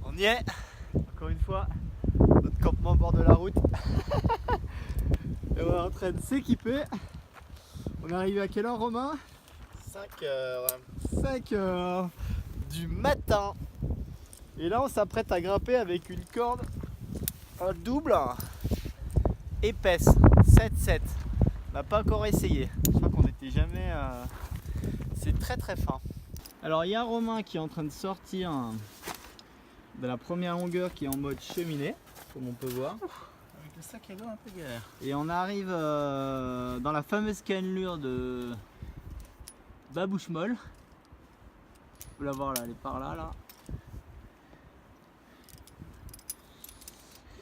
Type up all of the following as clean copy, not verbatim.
On y est, encore une fois, notre campement au bord de la route. Et on est en train de s'équiper. On est arrivé à quelle heure, Romain? 5h. 5h du matin. Et là on s'apprête à grimper avec une corde en double épaisse, 7-7. On n'a pas encore essayé. Je crois qu'on n'était jamais... C'est très très fin. Alors il y a Romain qui est en train de sortir de la première longueur qui est en mode cheminée, comme on peut voir. Avec le sac à dos un peu galère. Et on arrive dans la fameuse cannelure de Babouche-Molle. Vous pouvez la voir là, elle est par là, là.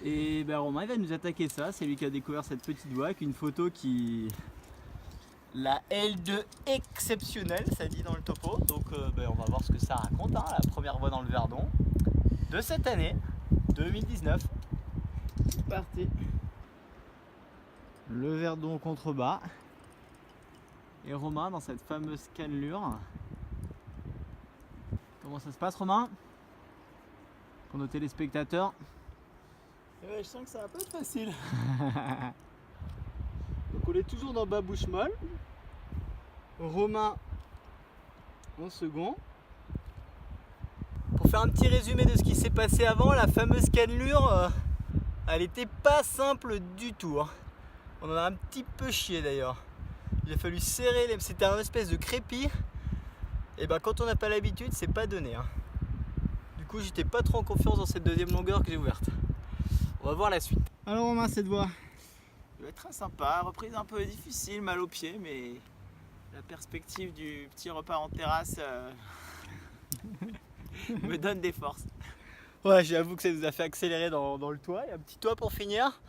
Et ben Romain il va nous attaquer ça, c'est lui qui a découvert cette petite voie avec une photo qui... La L2 exceptionnelle, ça dit dans le topo. Donc ben, on va voir ce que ça raconte, hein, la première voie dans le Verdon de cette année, 2019. C'est parti. Le Verdon au contrebas. Et Romain dans cette fameuse cannelure. Comment ça se passe, Romain? Pour nos téléspectateurs. Ouais, je sens que ça va pas être facile. Donc on est toujours dans Babouche-Molle. Romain en second. Pour faire un petit résumé de ce qui s'est passé avant, la fameuse cannelure, elle était pas simple du tout. Hein. On en a un petit peu chié d'ailleurs. Il a fallu serrer, c'était un espèce de crépi. Et ben quand on n'a pas l'habitude, c'est pas donné. Hein. Du coup j'étais pas trop en confiance dans cette deuxième longueur que j'ai ouverte. On va voir la suite. Alors Romain, cette voie? Ça va être très sympa, reprise un peu difficile, mal aux pieds, mais la perspective du petit repas en terrasse me donne des forces. Ouais, j'avoue que ça nous a fait accélérer dans le toit. Il y a un petit toit pour finir.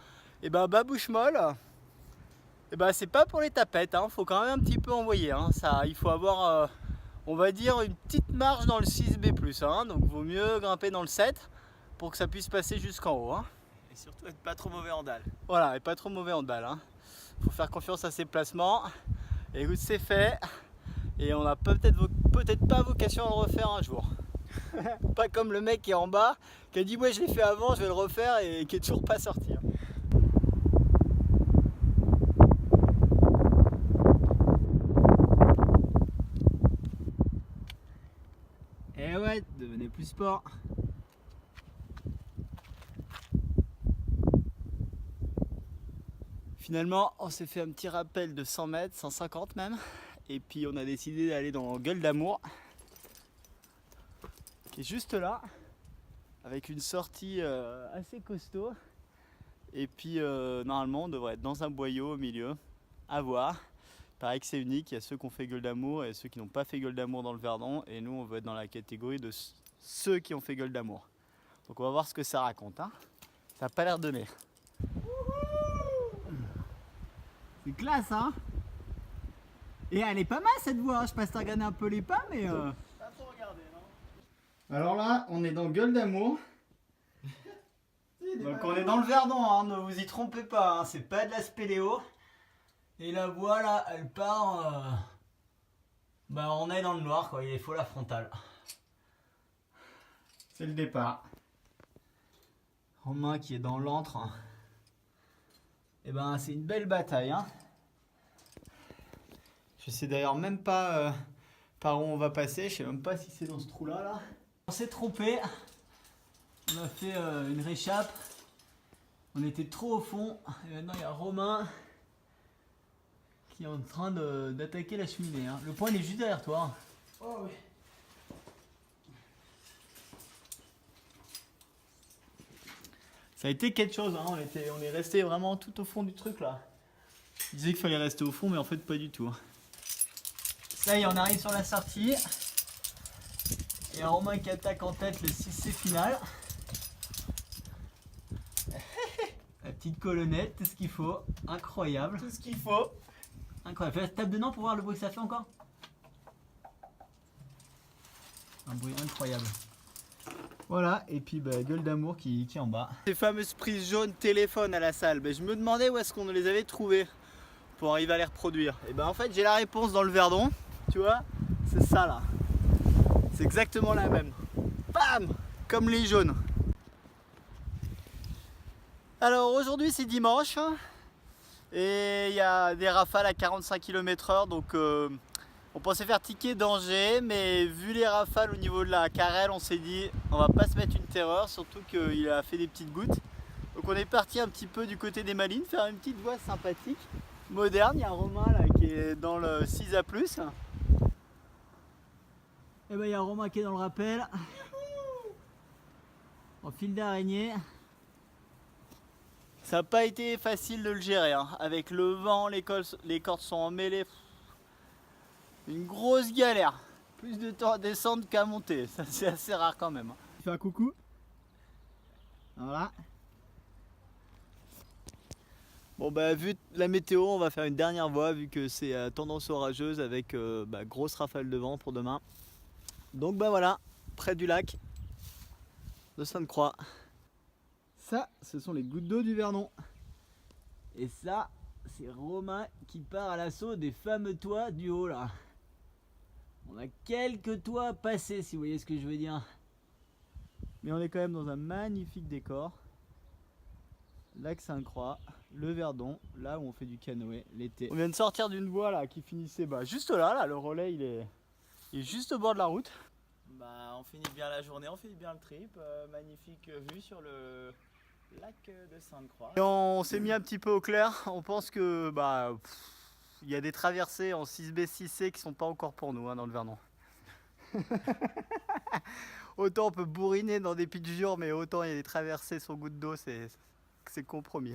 Et ben Babouche-Molle, et ben c'est pas pour les tapettes, hein. Faut quand même un petit peu envoyer. Hein. Ça, il faut avoir, on va dire, une petite marge dans le 6B+. Hein. Donc vaut mieux grimper dans le 7 pour que ça puisse passer jusqu'en haut. Hein. Et surtout être pas trop mauvais en dalle. Voilà, et pas trop mauvais en balle. Hein. Faut faire confiance à ses placements. Et écoute, c'est fait. Et on n'a peut-être pas vocation à le refaire un jour. Pas comme le mec qui est en bas, qui a dit ouais je l'ai fait avant, je vais le refaire et qui est toujours pas sorti. Et ouais, devenez plus sport. Finalement, on s'est fait un petit rappel de 100 mètres, 150 même. Et puis on a décidé d'aller dans Gueule d'Amour, qui est juste là, avec une sortie assez costaud. Et puis normalement on devrait être dans un boyau au milieu, à voir. Il paraît que c'est unique, il y a ceux qui ont fait Gueule d'Amour et ceux qui n'ont pas fait Gueule d'Amour dans le Verdon. Et nous on veut être dans la catégorie de ceux qui ont fait Gueule d'Amour. Donc on va voir ce que ça raconte. Hein. Ça n'a pas l'air donné. C'est classe, hein? Et elle est pas mal cette voie, hein. Je sais pas si t'as regardé un peu les pas, mais... Pas trop regardé, non? Alors là, on est dans Gueule d'Amour. Donc on est dans le Verdon, hein, ne vous y trompez pas, hein, c'est pas de la spéléo. Et la voie là, elle part... Bah on est dans le noir quoi, il faut la frontale. C'est le départ. Romain qui est dans l'antre. Et ben c'est une belle bataille. Hein. Je sais d'ailleurs même pas par où on va passer, je sais même pas si c'est dans ce trou là. On s'est trompé. On a fait une réchappe. On était trop au fond. Et maintenant il y a Romain qui est en train d'attaquer la cheminée. Hein. Le point il est juste derrière toi. Hein. Oh oui. Ça a été quelque chose, hein. On est resté vraiment tout au fond du truc là. Je disais qu'il fallait rester au fond, mais en fait pas du tout. Ça y est, on arrive sur la sortie. Il y a Romain qui attaque en tête le 6C final. La petite colonnette, tout ce qu'il faut. Incroyable. Tout ce qu'il faut. Incroyable. Fais la tape dedans pour voir le bruit que ça fait encore. Un bruit incroyable. Voilà, et puis gueule d'amour qui est en bas. Ces fameuses prises jaunes téléphone à la salle, je me demandais où est-ce qu'on les avait trouvées pour arriver à les reproduire. Et en fait j'ai la réponse dans le Verdon, tu vois, c'est ça là. C'est exactement la même. Bam! Comme les jaunes. Alors aujourd'hui c'est dimanche et il y a des rafales à 45 km/h, donc on pensait faire ticket d'Angers, mais vu les rafales au niveau de la carrelle, on s'est dit on va pas se mettre une terreur, surtout qu'il a fait des petites gouttes. Donc on est parti un petit peu du côté des Malines, faire une petite voie sympathique, moderne. Il y a Romain là qui est dans le 6A+. Et il y a Romain qui est dans le rappel. En fil d'araignée. Ça n'a pas été facile de le gérer, hein. Avec le vent, les cordes sont emmêlées. Une grosse galère. Plus de temps à descendre qu'à monter. Ça c'est assez rare quand même. Tu fais un coucou. Voilà. Bon vu la météo, on va faire une dernière voie vu que c'est tendance orageuse avec grosse rafale de vent pour demain. Donc voilà, près du lac de Sainte-Croix. Ça, ce sont les gouttes d'eau du Verdon. Et ça, c'est Romain qui part à l'assaut des fameux toits du haut là. On a quelques toits à passer si vous voyez ce que je veux dire. Mais on est quand même dans un magnifique décor. Lac Sainte-Croix, le Verdon, là où on fait du canoë l'été. On vient de sortir d'une voie là qui finissait juste là, le relais il est juste au bord de la route. On finit bien la journée, on finit bien le trip. Magnifique vue sur le lac de Sainte-Croix. Et on s'est mis un petit peu au clair. On pense que il y a des traversées en 6B, 6C qui sont pas encore pour nous dans le Verdon. Autant on peut bourriner dans des pics du jour, mais autant il y a des traversées sur goutte d'eau, c'est compromis.